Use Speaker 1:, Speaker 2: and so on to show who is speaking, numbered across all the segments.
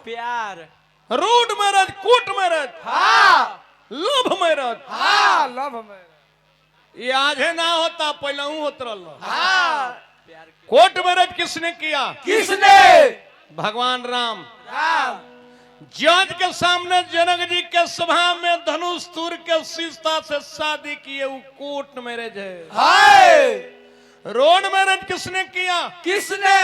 Speaker 1: प्यार
Speaker 2: road marriage, court marriage,
Speaker 3: हाँ
Speaker 2: love marriage,
Speaker 3: हाँ लव मैरिज,
Speaker 2: ये आज है ना होता पहले होत रहा।
Speaker 3: हाँ
Speaker 1: प्यार के
Speaker 2: कोर्ट मैरिज किसने किया?
Speaker 3: किसने?
Speaker 2: भगवान राम।
Speaker 3: राम।
Speaker 2: जज के सामने जनक जी के सभा में धनुष तूर के सीता से शादी किए, वो कोर्ट मैरिज है।
Speaker 3: हाय
Speaker 2: रोड मैरिज किसने किया?
Speaker 3: किसने?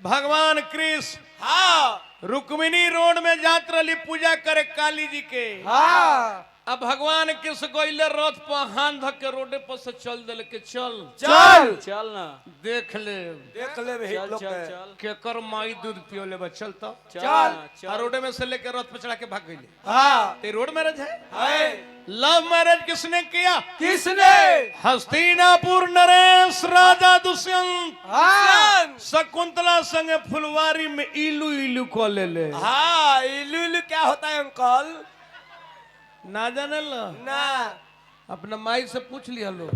Speaker 2: भगवान कृष्ण।
Speaker 3: हाँ
Speaker 2: रुक्मिणी रोड में जात रही पूजा करे काली जी के।
Speaker 3: हाँ
Speaker 2: अब भगवान कृष्ण गोइले रथ पर हाथ धक के रोडे पर से चल दिल के चल
Speaker 3: चल
Speaker 1: चल ना
Speaker 2: देख ले
Speaker 3: देख ले भाई
Speaker 1: चल
Speaker 3: लोग
Speaker 1: चल
Speaker 3: के।
Speaker 1: चल
Speaker 2: केकर माई दूध पियो ले चल तो
Speaker 1: चल
Speaker 3: चल।
Speaker 1: ना, चल
Speaker 2: और रोडे में से लेके रथ पर चढ़ा के भाग गई।
Speaker 3: हाँ
Speaker 2: ते रोड मैरिज है।
Speaker 3: हाय
Speaker 2: लव मैरिज किसने किया?
Speaker 3: किसने?
Speaker 2: हस्तिनापुर नरेश राजा दुष्यंत
Speaker 3: हाँ
Speaker 2: शकुंतला संगे फुलवारी में इलू इलू को ले
Speaker 3: हाँ इलू इलू क्या होता है अंकल?
Speaker 2: ना जाने लो
Speaker 3: ना
Speaker 2: अपना माई से पूछ लिया लो।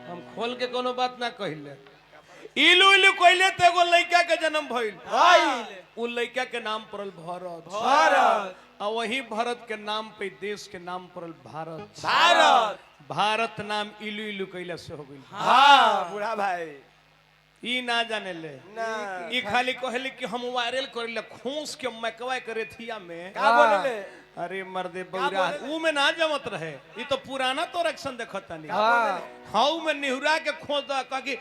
Speaker 2: हम खोल के कोनो बात ना कहिले। इलू इलू कहले तो एगो लड़का के जन्म भइल। उ लड़का के नाम पड़ल भरत।
Speaker 3: भारत
Speaker 2: और वही भरत के नाम पे देश के नाम पड़ल भारत।
Speaker 3: भारत
Speaker 2: भारत नाम इलू इलू कहले से हो गइल।
Speaker 3: हाँ बूढ़ा भाई
Speaker 2: ई ना जाने ले
Speaker 3: ना
Speaker 2: ई खाली कहले कि हम वायरल करेले खोस के मैकवा करे थिया में।
Speaker 3: का बोले?
Speaker 2: अरे मर्दे बौरा ऊ में ना जमत रहे। ई तो पुराना तो रक्षण देखता नहीं।
Speaker 3: हाँ
Speaker 2: हाउ में निहुरा के खोद दा कह कि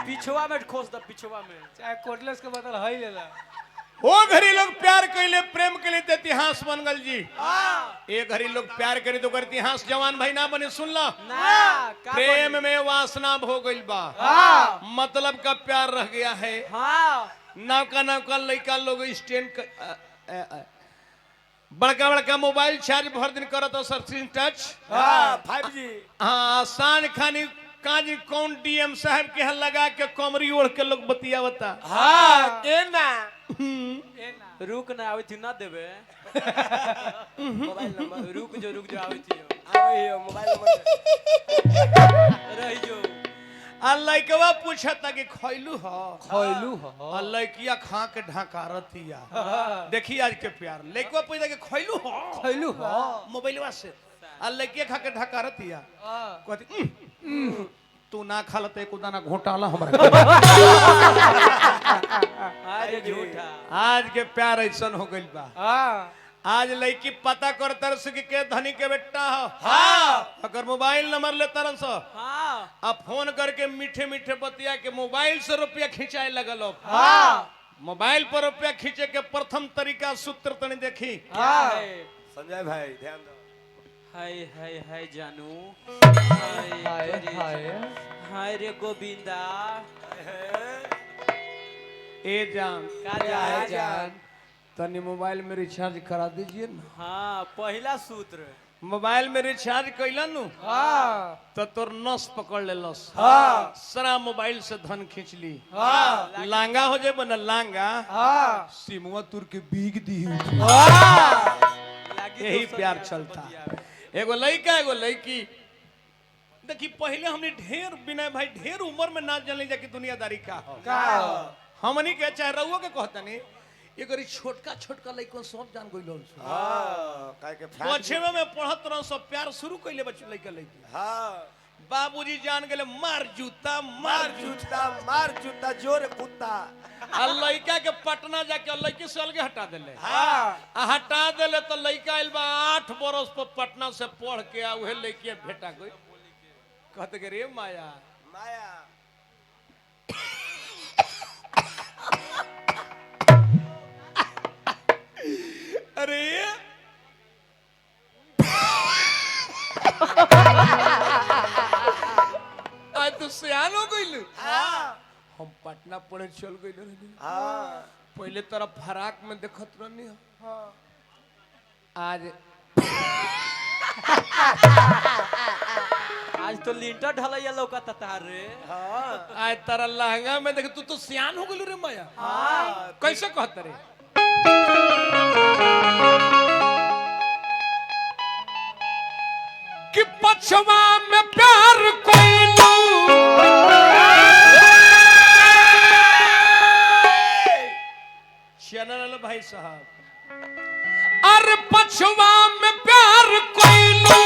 Speaker 1: पिछवा में खोस द पिछवा में
Speaker 3: चाहे कोटलेस के बदल है लेला।
Speaker 2: वो घड़ी लोग प्यार कैले प्रेम के लिए तो इतिहास बन गल जी। एक घड़ी लोग प्यार करे तो इतिहास जवान भाई ना बने सुन ला।
Speaker 1: ना का
Speaker 2: प्रेम में वासना हो गई बा।
Speaker 3: हाँ
Speaker 2: मतलब का प्यार रह गया है।
Speaker 1: हाँ
Speaker 2: नौका लड़का लोग स्टैंड बड़का बड़का मोबाइल चार्ज भर दिन करत सर्चिंग टच।
Speaker 3: हाँ 5G
Speaker 2: हाँ आसान खानी काजी कौन डीएम साहब के यहाँ लगा के कमरी ओढ़ के लोग बतियावता।
Speaker 3: हाँ के ना
Speaker 1: रुक ना आवे थी ना देबे
Speaker 3: मोबाइल नंबर
Speaker 1: रुक जो आवे थी
Speaker 3: आवे ही मोबाइल नंबर
Speaker 1: रही जो
Speaker 2: आ लड़कवा पूछता कि खैलू हो?
Speaker 3: खैलू हो
Speaker 2: आ लड़किया खा के ढकारतिया। देखी आज के प्यार लड़कवा पूछता कि खैलू हो?
Speaker 3: खैलू हो
Speaker 2: मोबाइलवा से आ लड़किया खा के ढकारतिया। कहती तू ना खाल तो एको दाना घोटाला हमरा।
Speaker 1: आज झूठा
Speaker 2: आज के प्यार ऐसा हो गइल बा।
Speaker 3: हाँ
Speaker 2: आज लड़की पता कर तरस के धनी के बेटा हो।
Speaker 3: हाँ
Speaker 2: अगर मोबाइल नंबर ले तरस
Speaker 1: हाँ
Speaker 2: अब फोन करके मीठे मीठे बतिया के मोबाइल से रुपया खिंचाए लगल हो।
Speaker 3: हाँ
Speaker 2: मोबाइल पर रुपया खींचे के प्रथम तरीका सूत्र तनी देखी।
Speaker 3: हाँ संजय भाई ध्यान दो।
Speaker 1: हाय हाय हाय जानू
Speaker 3: हाय हाय
Speaker 1: हाय रे गोविंदा
Speaker 2: ए जान
Speaker 1: का जा
Speaker 3: जान
Speaker 2: तनी मोबाइल में रिचार्ज करा दीजिए ना।
Speaker 1: हाँ पहला सूत्र
Speaker 2: मोबाइल में रिचार्ज कैला नु
Speaker 3: हाँ
Speaker 2: तो तोर नस पकड़ ले लस।
Speaker 3: हाँ
Speaker 2: सारा मोबाइल से धन खींच ली।
Speaker 3: हाँ
Speaker 2: लांगा हो जाए बना लांगा
Speaker 3: हाँ
Speaker 2: सिमुआ तुर के बीग दी।
Speaker 3: हाँ
Speaker 2: यही प्यार चलता। एगो लड़का एगो लड़की देखी पहले हमने ढेर बिना भाई ढेर उम्र में ना जाने जाके दुनियादारी का हो।
Speaker 3: का
Speaker 2: हमनी के चाहे रहुओ के कहता नहीं ये छोटका छोटका लड़का सब जान गइल।
Speaker 3: हाँ काहे के फैट
Speaker 2: पछे में पढ़त रह सब प्यार शुरू कइले बच्चे लड़का लड़की।
Speaker 3: हाँ
Speaker 2: बाबूजी जान गेले मार जूता
Speaker 3: मार जूता जोर कुत्ता।
Speaker 2: आ लड़का के पटना जाके लड़की से अलगे हटा देले।
Speaker 3: हाँ
Speaker 2: आ हटा देले तो लड़का आइल बा 8 बरस पर पटना से पढ़ के आ उहे लड़की भेटा गई। कहते के रे माया
Speaker 3: माया
Speaker 2: अरे आज तो सियान हो गइल।
Speaker 3: हाँ
Speaker 2: हम पटना पढ़े चल गइल रहनी।
Speaker 3: हाँ
Speaker 2: पहले तरफ फराक में देखत रहनी।
Speaker 3: हाँ
Speaker 2: आज
Speaker 1: आज तो लिंटर ढलैया लौकता तार रे
Speaker 3: हाँ
Speaker 2: आज तारा लहंगा में देख तू तो सियान हो गइल रे माया।
Speaker 3: हाँ
Speaker 2: कैसे कहत रे? कि पछवा में प्यार कोई पछवा में प्यार कोइलू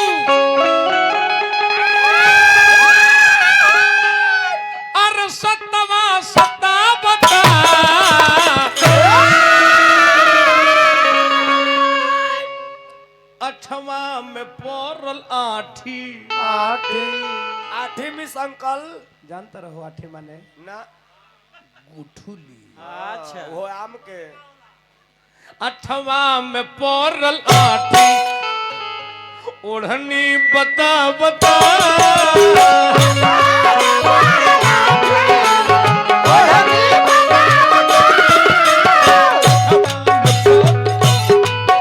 Speaker 2: अर सतवा सता बता अठवा में पौरल आठी
Speaker 3: आठी में संकल
Speaker 2: जानता रहो आठी माने
Speaker 3: ना
Speaker 2: गुठुली
Speaker 1: अच्छा
Speaker 3: वो आम के
Speaker 2: अठवा में पौरल आठी ओढ़नी बता बता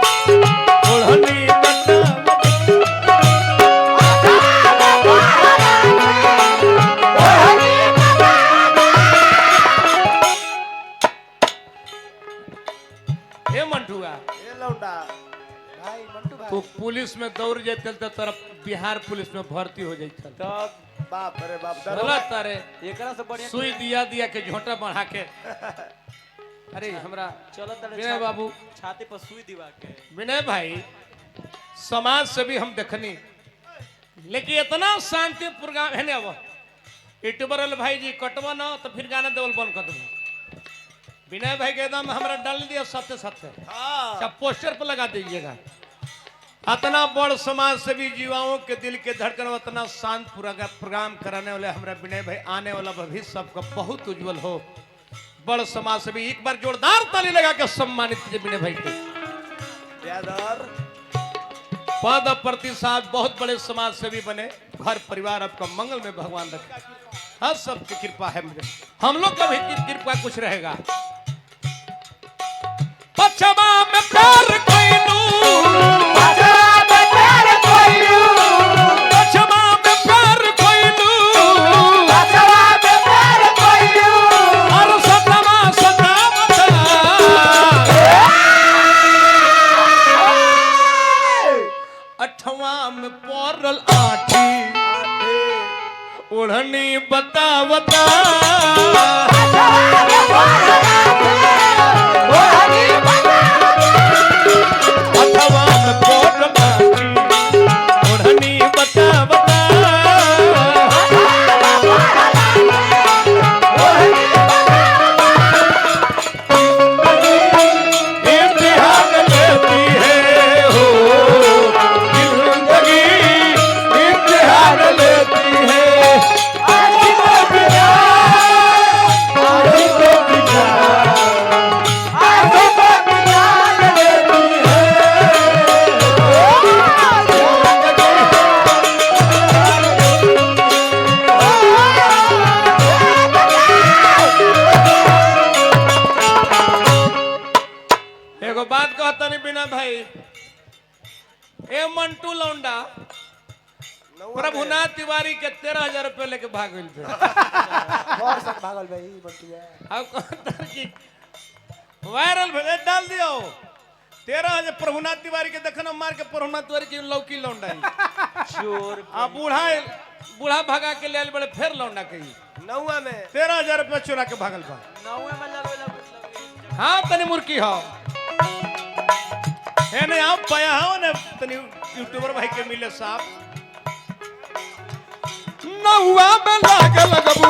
Speaker 2: ओढ़नी बता हे मंटुआ
Speaker 3: ये लौंडा भाई मंटू
Speaker 2: तो
Speaker 3: भाई
Speaker 2: पुलिस में दौड़ जाते तो तरफ बिहार पुलिस में भर्ती हो जाता
Speaker 1: तब
Speaker 3: बाप रे बाप
Speaker 2: गलत तारे
Speaker 1: एकरा से बढ़िया
Speaker 2: सुई दिया के झोंटा बढ़ा के अरे हमरा
Speaker 1: चलो
Speaker 2: विनय बाबू
Speaker 1: छाती पर सुई दिवा के
Speaker 2: विनय भाई समाज से भी हम देखनी लेकिन इतना शांति प्रोग्राम है ना वो यूट्यूबर भाई जी कटवा ना तो फिर गाना देवल बंद कर दो विनय भाई के एकदम हमरा डाल दिया सत्य सत्य
Speaker 3: हाँ
Speaker 2: सब पोस्टर पर लगा दीजिएगा इतना बड़ समाज सेवी जीवाओं के दिल के धड़कन उतना शांत प्रोग्राम कराने वाले हमारा विनय भाई आने वाला भविष्य सबका बहुत उज्जवल हो बड़ समाज सेवी एक बार जोरदार ताली लगा के सम्मानित कीजिए विनय भाई को
Speaker 3: ब्रदर
Speaker 2: पद प्रतिसाद बहुत बड़े समाज सेवी बने घर परिवार आपका मंगल में भगवान रखे हर सबकी कृपा है मुझे हम लोग का भी कृपा कुछ रहेगा पछवा में प्यार कोइलू पछवा में प्यार कोइलू और सतवा सता अठवा में पौरल आठी ओढ़नी बता बता अठवा में पौरल आठी ओढ़नी बता बता इम्तिहान लेती है हो जिंदगी इम्तिहान लेती है एगो बात कहता नहीं बिना भाई ए मंटू लौंडा प्रभुनाथ तिवारी के 13,000 रुपए लेके भाग गइल थे
Speaker 3: और सब भागल भाई बटुआ
Speaker 2: अब कहता कि वायरल भेजे डाल दियो 13,000 प्रभुनाथ तिवारी के देखना मार के प्रभुनाथ तिवारी की लौकी लौंडा
Speaker 1: चोर
Speaker 2: आ बूढ़ा भगा के ले बड़े फिर लौंडा कही
Speaker 3: नौवा में
Speaker 2: 13,000 रुपए चुरा के भागल बा
Speaker 1: नौवे में लगवे
Speaker 2: हाँ तनी मुर्की हो है नहीं आप पाया हो ने तनी यूट्यूबर भाई के मिले साहब नौवा में लागे लगबू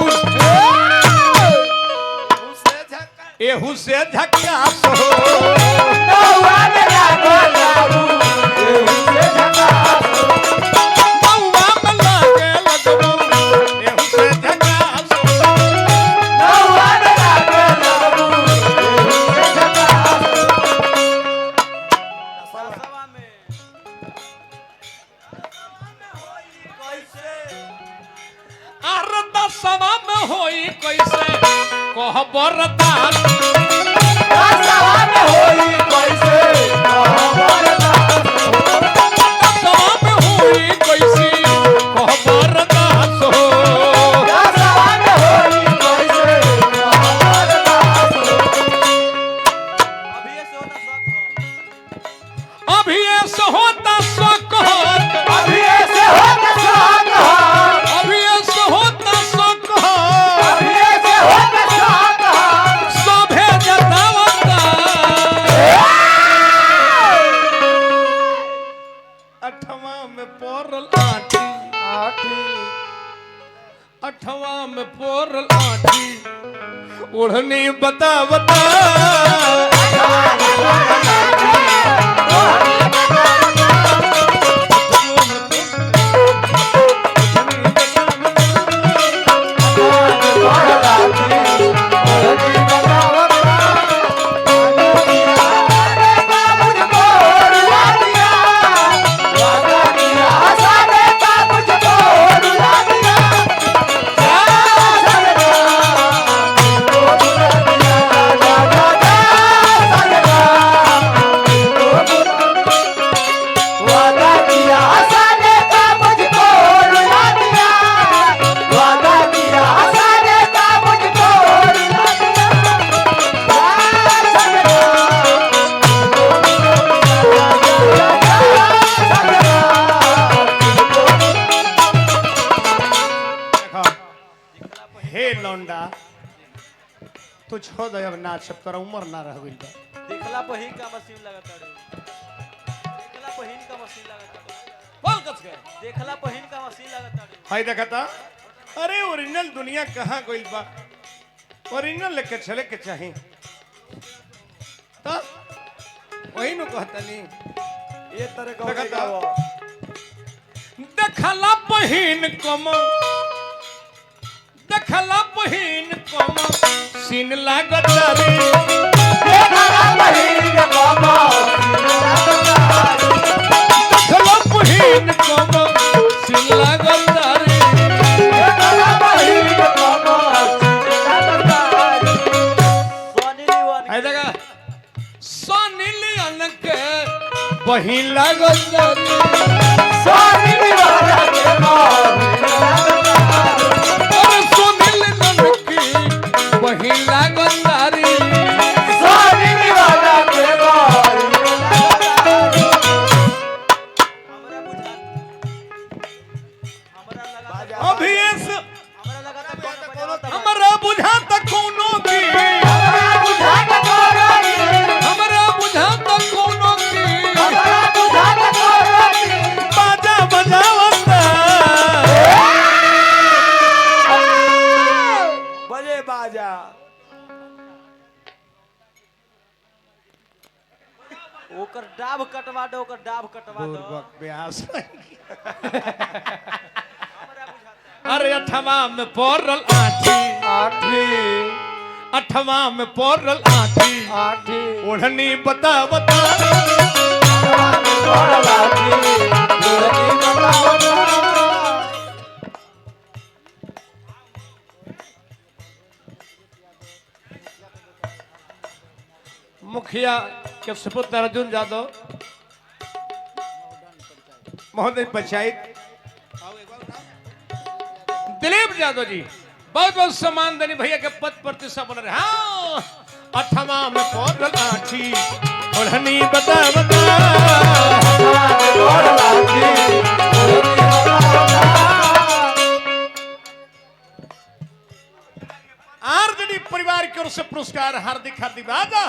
Speaker 3: उसे झक्का
Speaker 2: एहू से झक्कास हो
Speaker 3: नौवा में लागो लागू उसे झक्का
Speaker 2: नौवा में लागे लगबू एहू से झक्कास हो
Speaker 3: नौवा में लागो लागू उसे झक्का
Speaker 1: सवा में
Speaker 2: अरे दसवा में होई कैसे कहबरदार
Speaker 3: सवा में होई कैसे
Speaker 2: दसवा में होई कैसे कहबरदार हो
Speaker 3: सवा में होई कैसे
Speaker 1: अभी ऐसे होता शौक हो
Speaker 2: अभी ऐसे होता शौक
Speaker 3: अभी ऐसे होता शौक
Speaker 2: अभी ऐसे होता शौक
Speaker 3: अभी ऐसे होता शौक
Speaker 2: सभे जतावता अठवा में पोरल आठी ओढ़नी बता बता तू छोड़ दे अब नाच सब तोरा उम्र ना रह गइल बा
Speaker 1: देखला पहिन का मशीन लगाता रे देखला पहिन का मशीन लगाता
Speaker 2: बोल कस के
Speaker 1: देखला पहिन का मशीन लगाता रे
Speaker 2: हाय देखता अरे ओरिजिनल दुनिया कहां गइल बा ओरिजिनल लेके चले के चाही तो वही नु कहतनी
Speaker 1: ये तरह का
Speaker 2: देखता देखला पहिन कम देखला पहिन कम सीन लागत रे
Speaker 3: देखला पहिन कम
Speaker 2: देखला पहिन कम सीन लागत रे
Speaker 3: देखला पहिन कम
Speaker 1: सोनी लीवन
Speaker 2: आई देखा सोनी लियन के बहिन लागत रे
Speaker 3: सोनी वाला के
Speaker 2: अरे सोनी लियन की बहिन लागत रे
Speaker 3: सोनी वाला के
Speaker 1: हमरा बुझा हमरा लगा
Speaker 2: अभी इस
Speaker 1: हमरा लगा था कोनो
Speaker 2: हमरा बुझा तक कोनो की
Speaker 3: बुझा के तोरी
Speaker 2: हमरा बुझा तक कोनो की
Speaker 3: हमरा बुझा के तोरी
Speaker 2: बाजा बजावता
Speaker 1: बजे बाजा ओकर डाब कटवा दो ओकर डाब कटवा दो
Speaker 2: पूर्वक व्यास
Speaker 1: हमरा बुझा
Speaker 2: अरे अठवा में पोरल आठी
Speaker 3: आठी
Speaker 2: अठवा में पोरल आठी
Speaker 3: आठी
Speaker 2: ओढ़नी बता बता
Speaker 3: तोड़ लाठी तोरी बताओ
Speaker 2: मुखिया के सुपुत्र अर्जुन यादव महोदय पंचायत दिलीप यादव जी बहुत बहुत सम्मान देनी भैया के पद प्रतिष्ठा बन रहे हाँ अठवा में पोरल आठी ओढ़नी बता बता
Speaker 3: तोड़ लाठी तोरी बताओ
Speaker 2: आरजेडी परिवार की ओर से पुरस्कार हार्दिक हार्दिक आजा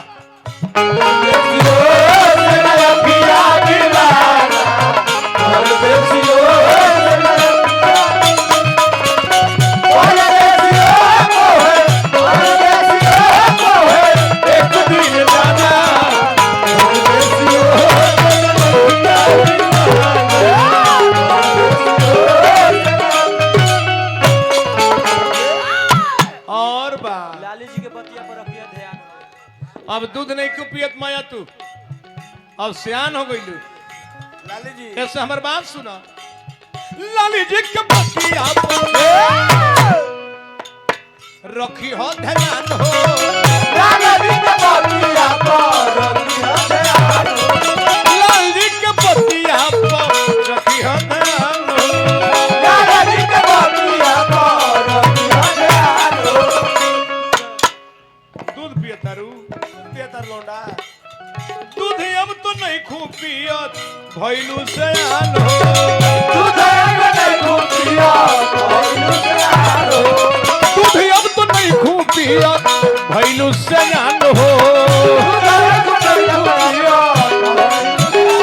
Speaker 2: और बा
Speaker 1: लाली जी के बतिया पर रखिए ध्यान
Speaker 2: अब दूध नहीं क्यों पियत माया तू अब सियान हो गई
Speaker 1: लाली जी
Speaker 2: ऐसे हमार बात सुना लाली जी के बतिया पर रखी हो ध्यान हो लाली जी के बतिया पर रखी हो ध्यान हो दूध पियतारू पियतार लोंडा दूध अब तो नहीं खूब पियत भइलू सयान हो दूध अब तो नहीं खूब पियत भइलू सयान हो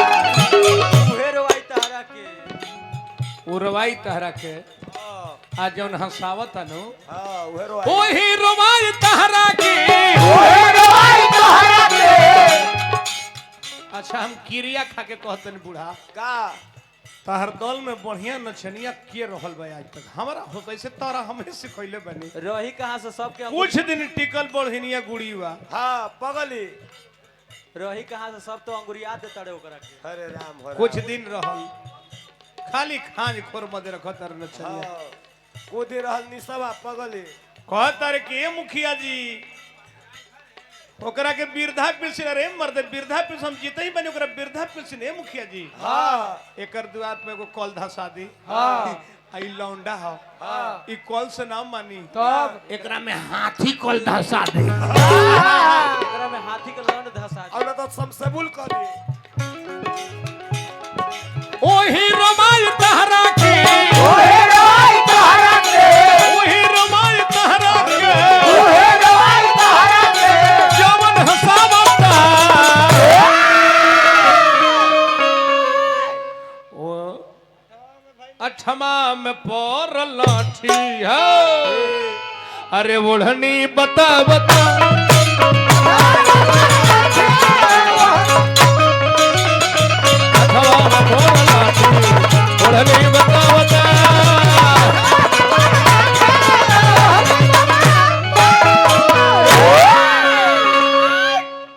Speaker 1: उहे रोवाई तहरा के
Speaker 2: उरवाई तहरा के
Speaker 1: हाँ।
Speaker 2: आज जौन हंसावत अनु
Speaker 3: हां उहे रो
Speaker 2: ओही रोमाई तहरा के
Speaker 3: ओहे रोई तोहरा के
Speaker 2: अच्छा हम किरिया खा के कहतन बूढ़ा
Speaker 3: का
Speaker 2: तहर दल में बढ़िया नचनिया के रहल बा आज तक हमरा हो कैसे तोरा हमें सिखैले बनी
Speaker 1: रही कहाँ से सबके
Speaker 2: कुछ दिन टिकल बढ़िया गुड़ी बा
Speaker 3: हां पगली
Speaker 1: रही कहाँ से सब तो अंगुरिया दे तड़े ओकरा के
Speaker 3: हरे राम हरे
Speaker 2: कुछ दिन रहल खाली खांज खोर मदे रखत तर नचनिया
Speaker 3: हां कोदी रहल निसवा पगली
Speaker 2: कहतर के मुखिया जी ओकरा के वृद्धा पेंशन रे मर्द वृद्धा पेंशन हम जीते ही बने ओकरा वृद्धा पेंशन है मुखिया जी
Speaker 3: हां
Speaker 2: एकर द्वार पे एगो कल धसा दी
Speaker 3: हां
Speaker 2: आई लौंडा हो
Speaker 3: हां
Speaker 2: ई कल से नाम मानी
Speaker 3: तब
Speaker 2: एकरा में हाथी कल धसा दे
Speaker 1: एकरा में हाथी के लौंड धसा दे।
Speaker 3: अब तो समसेबुल कर दी
Speaker 2: ओही रोमाई तहरा के
Speaker 3: ओहे रोई तोहरा के
Speaker 2: ओही रोमाई तहरा के
Speaker 3: ओहे रोई तोहरा के
Speaker 2: जवन हसावता ओ अठमा में पर लाठी है अरे ओढ़नी बता बता